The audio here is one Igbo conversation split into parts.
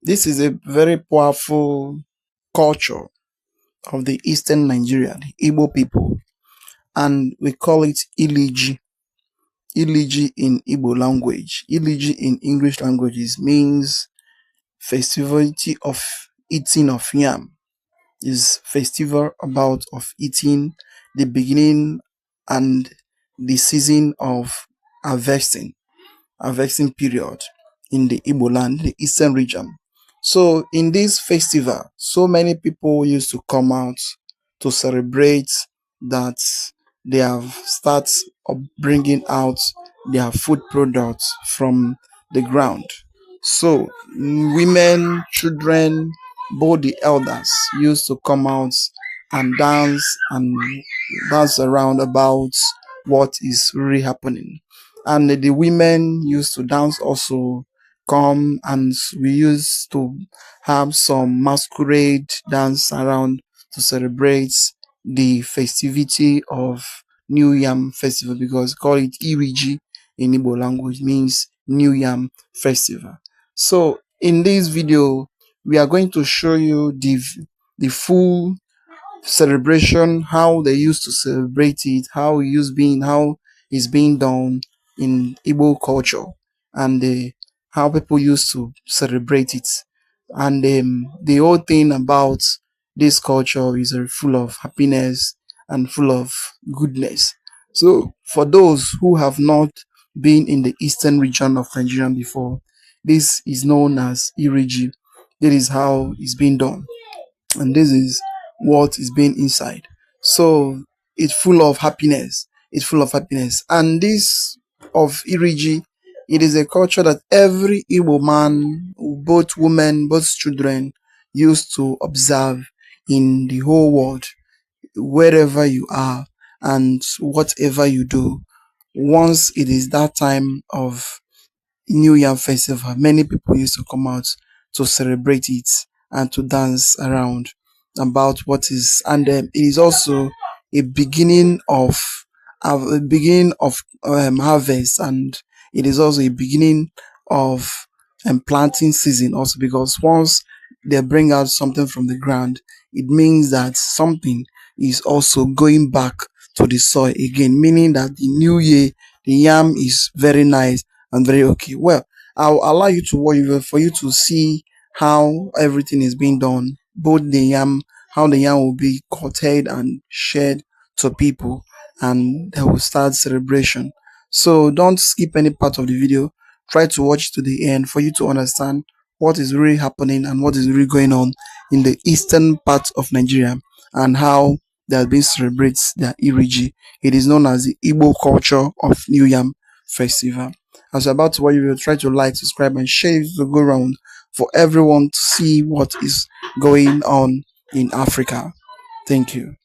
This is a very powerful culture of the eastern Nigeria, the Igbo people, and we call it Iliji. Iliji in Igbo language. Iliji in English languages means festivity of eating of yam. Is festival about of eating, the beginning and the season of harvesting period in the Igbo land, the eastern region. So in this festival, so many people used to come out to celebrate that they have start of bringing out their food products from the ground. So women, children, both the elders used to come out and dance around about what is really happening. And the women used to dance also come, and we used to have some masquerade dance around to celebrate the festivity of New Yam Festival, because call it Iriji in Igbo language means New Yam Festival. So in this video, we are going to show you the full celebration, how they used to celebrate it, how it's being done in Igbo culture, and how people used to celebrate it. And the whole thing about this culture is full of happiness and full of goodness. So for those who have not been in the eastern region of Nigeria before, this is known as Iriji. This is how it's being done, and this is what is being inside. So it's full of happiness. It's full of happiness. And this of Iriji, it is a culture that every Igbo man, both women, both children, used to observe in the whole world, wherever you are and whatever you do. Once it is that time of New Yam Festival, many people used to come out to celebrate it and to dance around about what is, and it is also a beginning of harvest, and it is also a beginning of planting season also, because once they bring out something from the ground, it means that something is also going back to the soil again, meaning that the new year, the yam is very nice and very okay. Well, I'll allow you to watch it for you to see how everything is being done, both the yam, how the yam will be cutted and shared to people, and they will start celebration. So don't skip any part of the video. Try to watch to the end for you to understand what is really happening and what is really going on in the eastern part of Nigeria, and how they have been celebrated their Iriji. It is known as the Igbo culture of New Yam Festival. As you're about to watch, you will try to like, subscribe, and share it to go around for everyone to see what is going on in Africa. Thank you.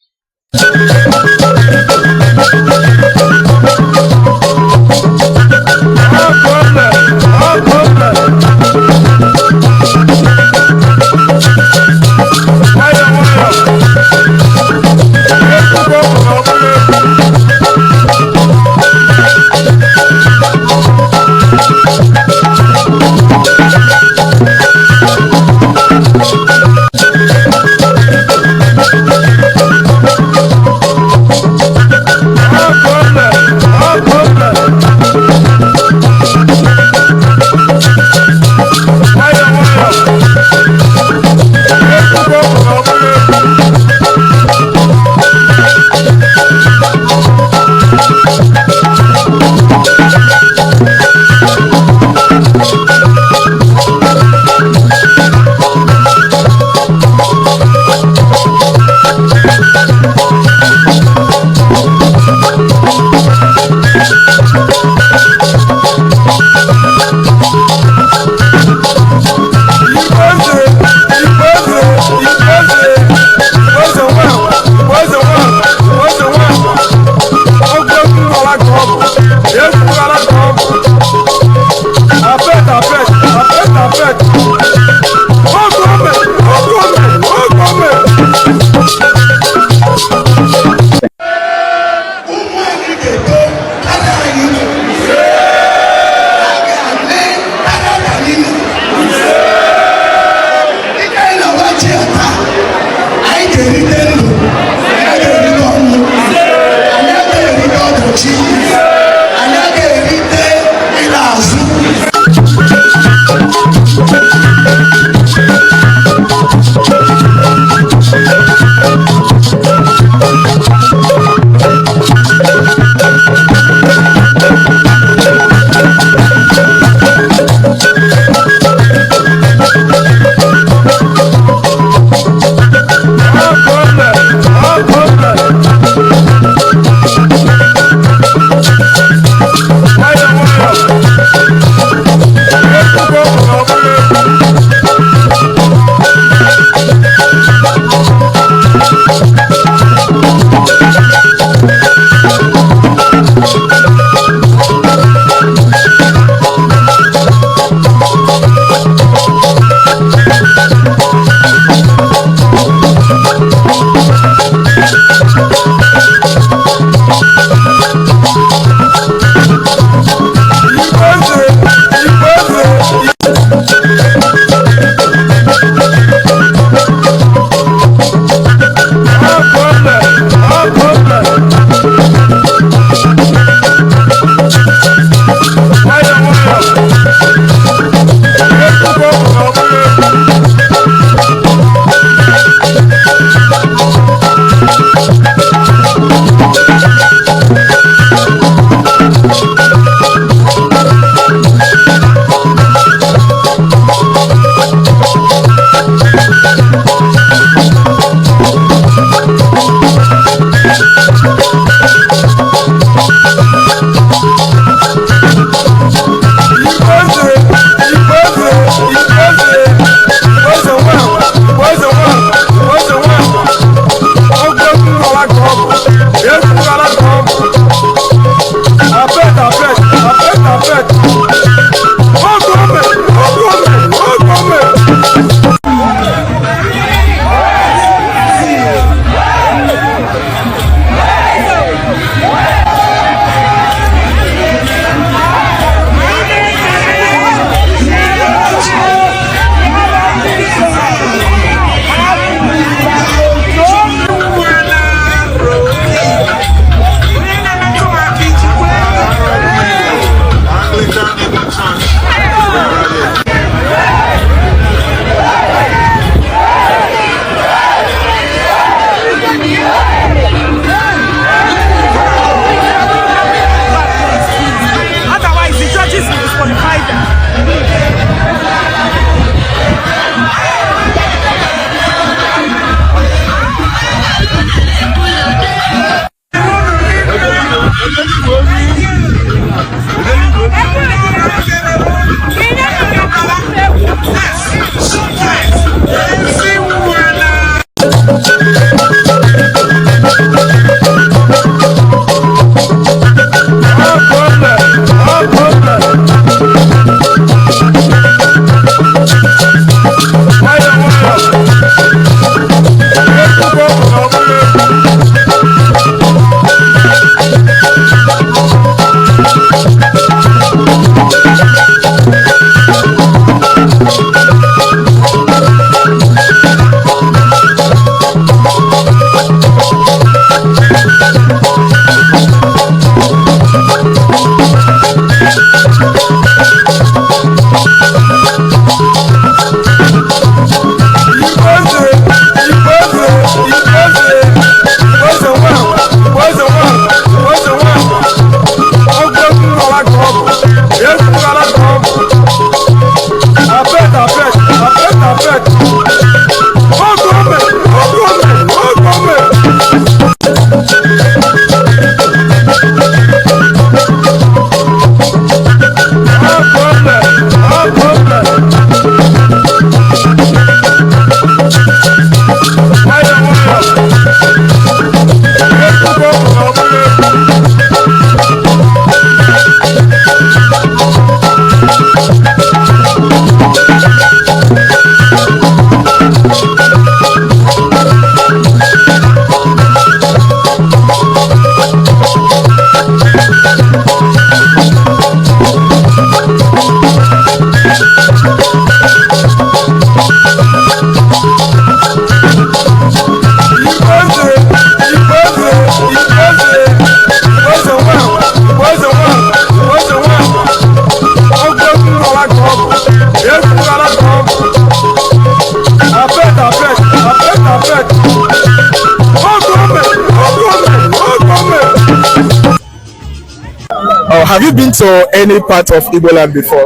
Have you been to any part of Igbo land before?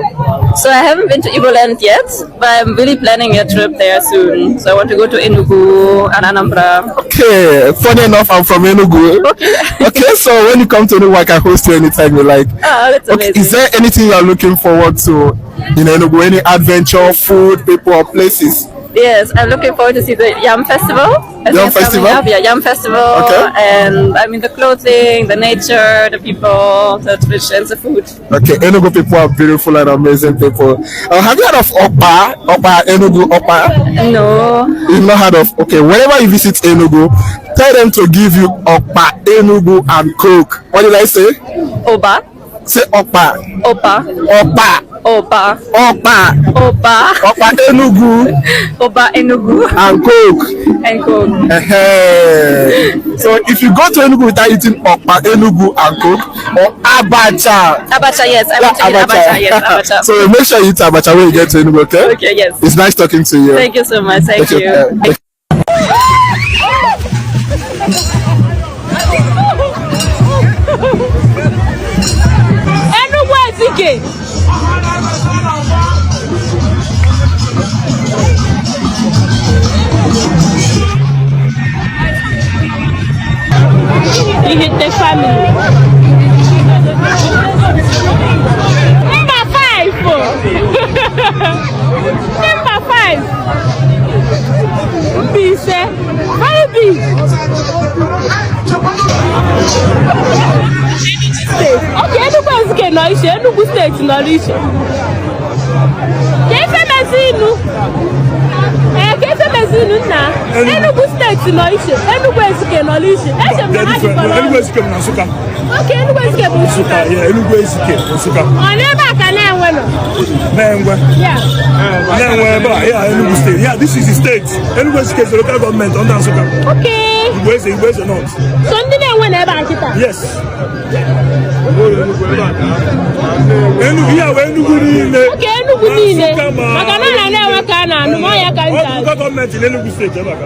So I haven't been to Igbo land yet, but I'm really planning a trip there soon. So I want to go to Enugu and Anambra. Okay, funny enough, I'm from Enugu. Okay. Okay, so when you come to Enugu, I can host you anytime you like. Oh, that's amazing. Is there anything you are looking forward to in Enugu? Any adventure, food, people, or places? Yes, I'm looking forward to see the Yam Festival. Yam Festival? Yeah, Yam Festival. Okay. And I mean the clothing, the nature, the people, the traditions, the food. Okay, Enugu people are beautiful and amazing people. Have you heard of Opa? Opa, Enugu, Opa? No. You've not heard of? Okay, whenever you visit Enugu, tell them to give you Opa, Enugu, and Coke. What did I say? Oba. Say Opa. Opa. Opa. Opa. Opa. Opa. Opa Enugu. Opa Enugu. And Coke. And Coke. So if you go to Enugu without eating Opa Enugu and Coke or Abacha. Abacha, yes. I want to eat Abacha. Yes, Abacha. So make sure you eat Abacha when you get to Enugu, okay? Okay, yes. It's nice talking to you. Thank you so much. Thank you. Okay. You hit the family. Number 5. Number 5. B, sir. How B? Okay, Enugu State no issue. Enugu State no issue. Kefe mezinu na. Enugu State no issue. Enugu State no issue. Enugu State no Nsukka. Okay, Enugu State no Nsukka. Yeah, Enugu State no Nsukka. Oneba ka na enwe no. Na enwe. Yeah. Na enwe ba, yeah, Enugu State. Yeah, this is the state. Enugu State is the local government under Nsukka. Okay. Igbo Igbo not. So ndị na-enwe na ebe akita. Yes. Enugu ya we Enugu niile. Okay, Enugu niile. Maka na na-enwe ka na anụ ya ka nta. Local government in Enugu State ebe aka.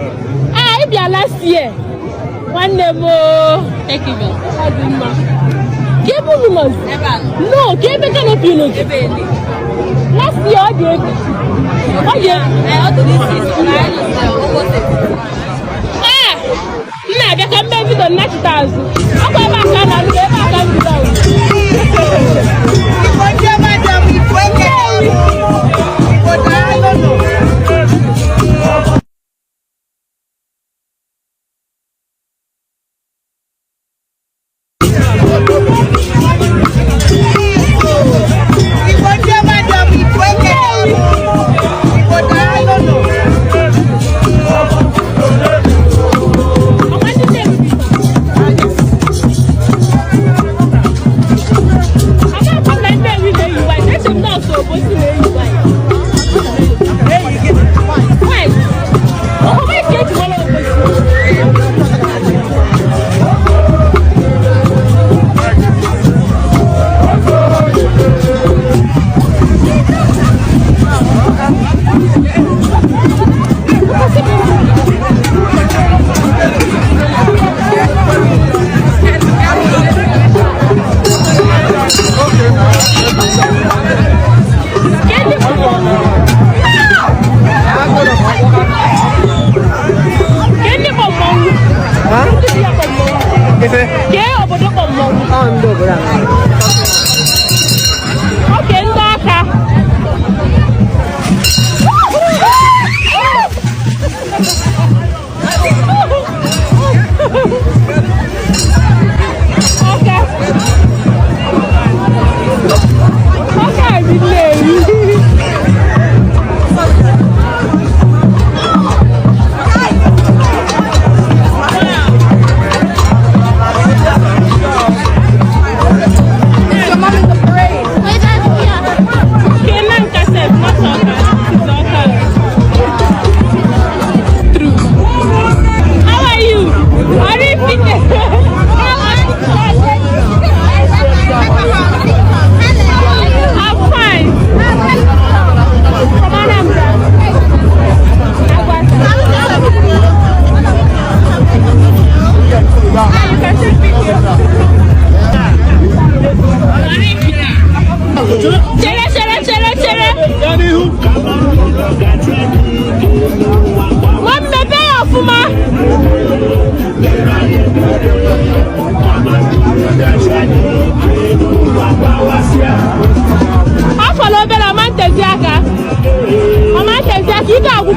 Ah, it be last year. Nwanne mo. Thank you. Adima. Kebu numas. No, kebe ka no pino. Last year ọ dị ego. Ọ dị ọ dị nna abịa ka mbe bido nnachite azụ. Ọkwa ebe aka na alụ ebe aka mbido azụ. Igbo ndị ọma dị ọmụ Igbo ndị ewi. Igbo daalụ nụ.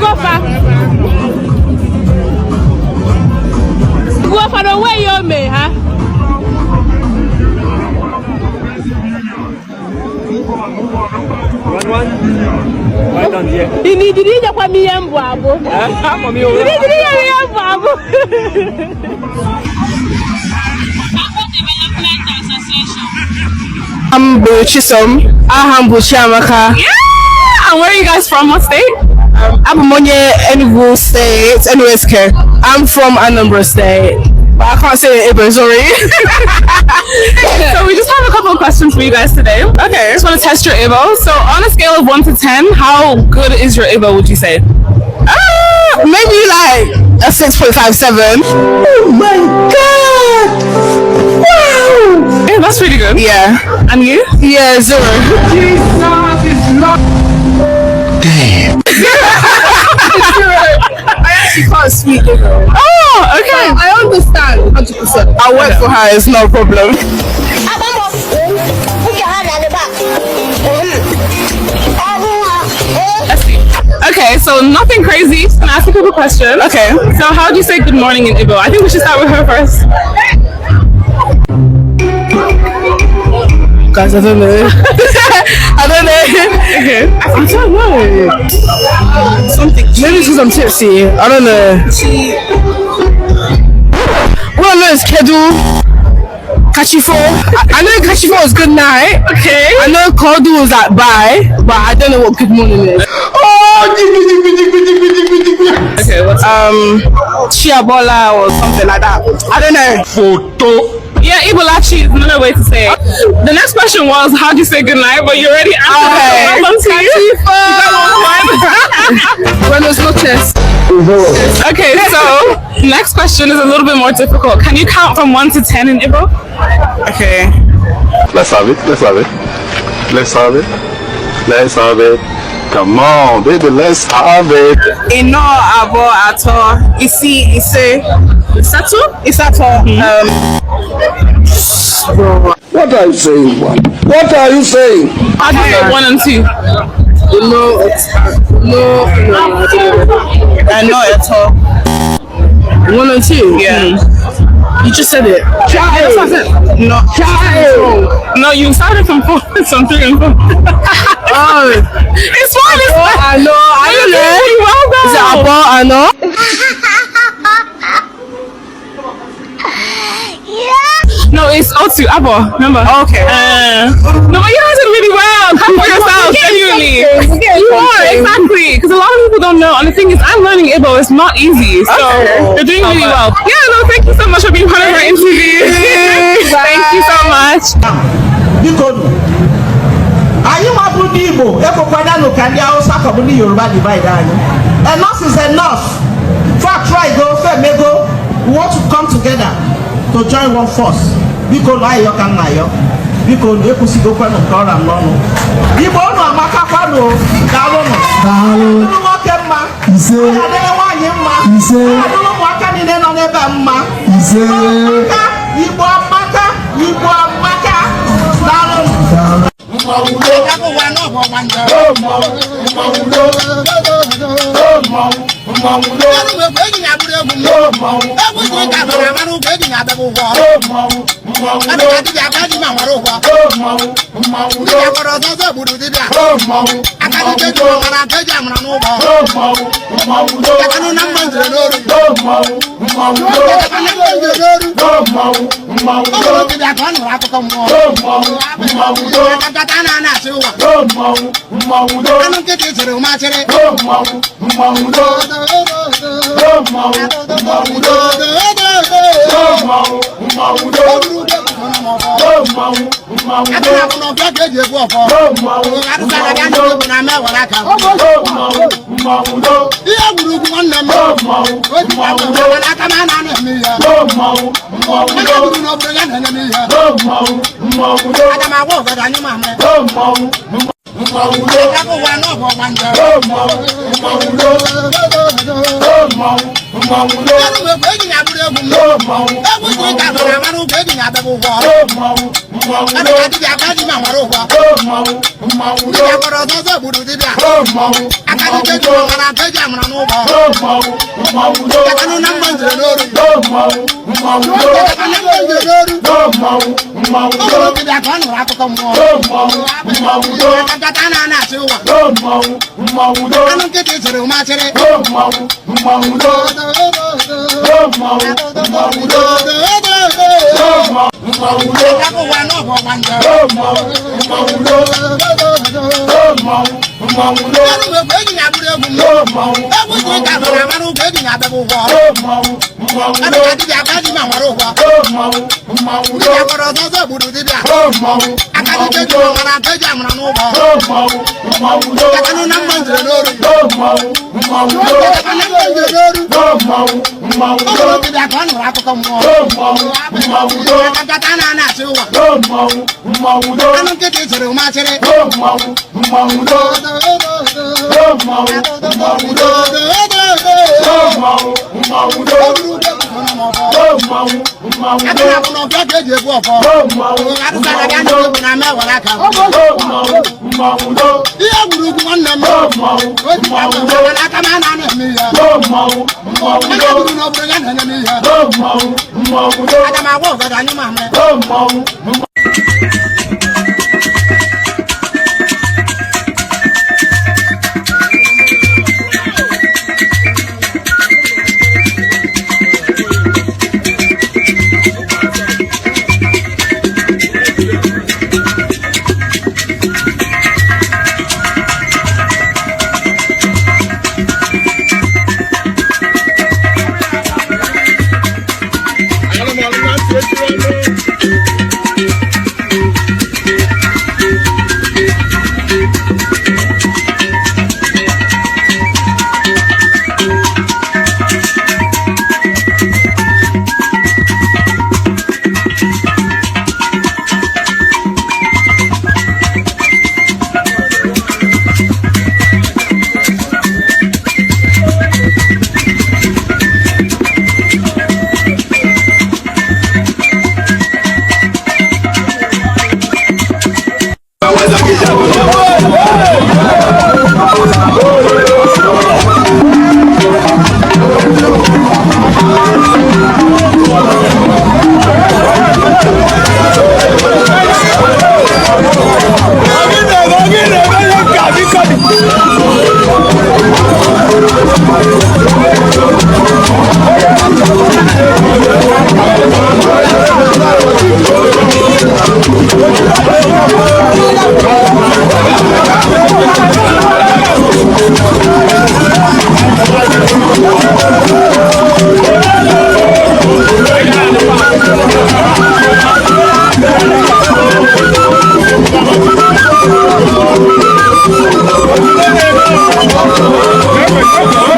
Go for the way you may, huh? One. Right on here. You need to read the Yam Babo. I'm Buchisum. I'm Buchiamaka. Yeah! And where are you guys from? What state? I'm Monye, Enugu State, NUSK. I'm from Anambra State. But I can't say Igbo, sorry. So we just have a couple of questions for you guys today. Okay. Just want to test your Igbo. So on a scale of 1 to 10, how good is your Igbo, would you say? Maybe like a 6.57. Oh my god! Wow! Yeah, that's pretty good. Yeah. And you? Yeah, 0. Damn. I actually can't speak Igbo. Oh, okay. I understand 100%. I'll work for her, it's no problem. Let's see. Okay, so nothing crazy. Just gonna ask a couple questions. Okay. So how do you say good morning in Igbo? I think we should start with her first. Guys, I don't know. I don't know. Okay. I don't know. Something. Maybe because I'm tipsy. I don't know. Well, no, it's Kedu. Kachifo. I know Kachifo is good night. Okay. I know Kodu is like bye, but I don't know what good morning is. Okay, what's Chiabola or something like that. I don't know. Photo. Yeah, Ibolachi is another way to say it. The next question was, how do you say goodnight? But you already answered it. Buenos noches. Okay, so next question is a little bit more difficult. Can you count from 1 to 10 in Igbo? Okay. Let's have it. Come on, baby, let's have it. Ino abo ato isi ise isatu isato. What are you saying? What are you saying? How do you say 1 and 2? No, I know it's all. 1 and 2. Yeah. You just said it. That's what I said. No. No, you started from 4, from 3 and 4. Oh, It's 1. It's 1. I know. I don't know. Well done. Is it abo? I know. No, it's Otu, Abo, remember? Okay. No, but you answered really well. Come for yourself, genuinely. You are, exactly. Because a lot of people don't know. And the thing is, I'm learning Igbo. It's not easy. So you're doing really well. Yeah, no, thank you so much for being part of our interview. Thank you so much. Anyị mabụ ndị Igbo ekwekwana n'ụka ndị Hausa ka ọ bụ ndị Yoruba divide anyị. Enough is enough. Fact right go femego. We want to come together to join one force. Biko na ayo ka nna yo. Biko na ekwusigo kwenu nke ọra m n'ọnụ. Igbo unu amaka kwanu daalụnụ. Daalụ. Unu nwoke mma. Ise. Adịghị nwaanyị mma. Ise. Adịghị ụmụaka niile nọ n'ebe mma. Ise. Igbo amaka. Igbo amaka. Daalụnụ.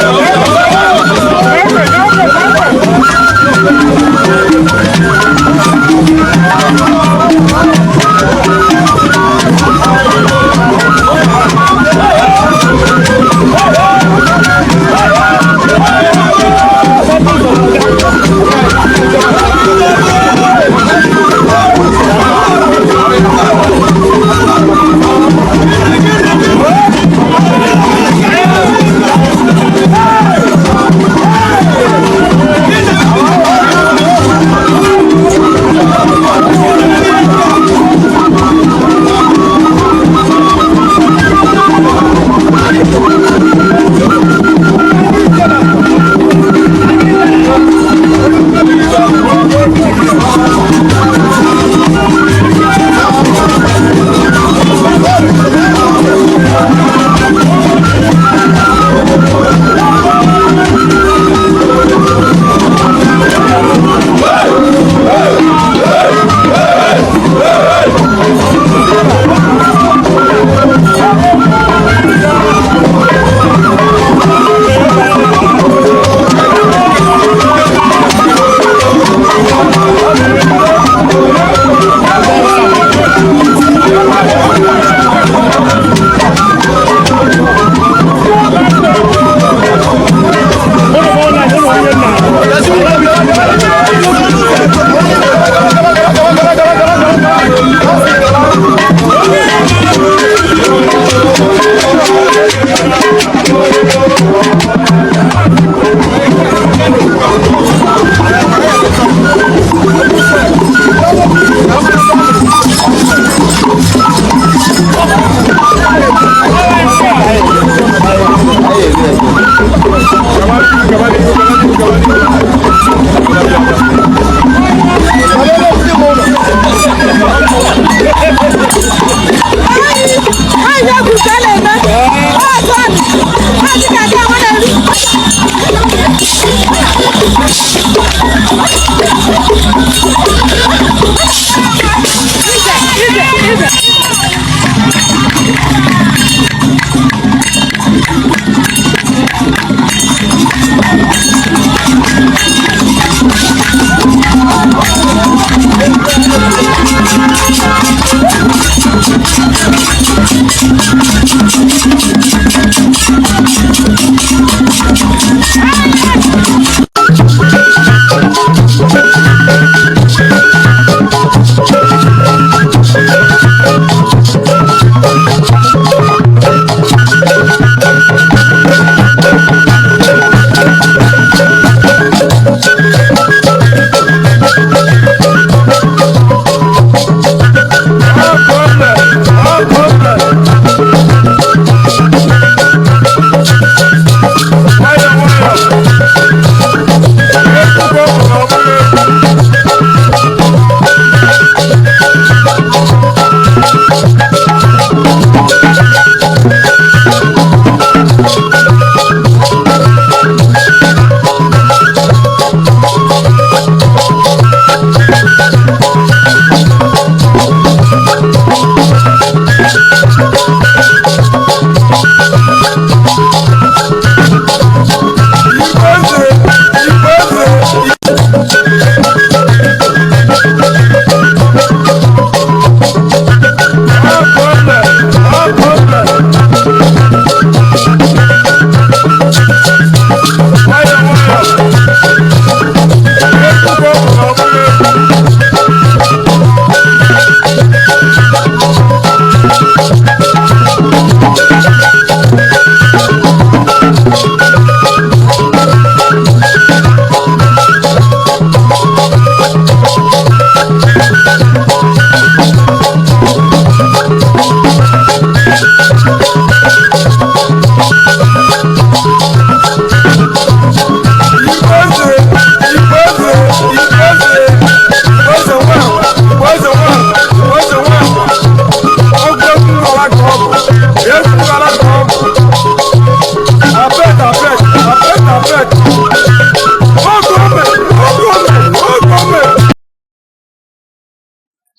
Hey!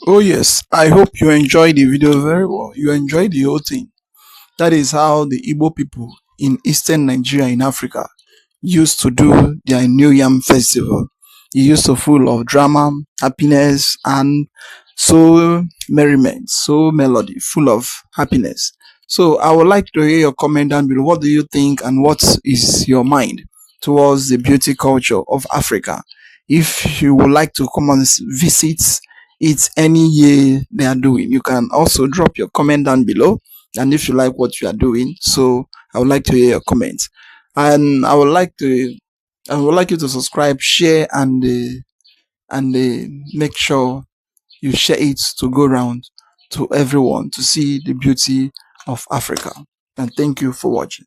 Oh yes, I hope you enjoyed the video very well. You enjoyed the whole thing. That is how the Igbo people in eastern Nigeria in Africa used to do their New Yam Festival. It used to full of drama, happiness, and so merriment, so melody, full of happiness. So I would like to hear your comment down below. What do you think and what is your mind towards the beauty culture of Africa? If you would like to come and visit it any year they are doing, you can also drop your comment down below. And if you like what you are doing, so I would like to hear your comments. And I would like you to subscribe, share, and make sure you share it to go around to everyone to see the beauty of Africa. And thank you for watching.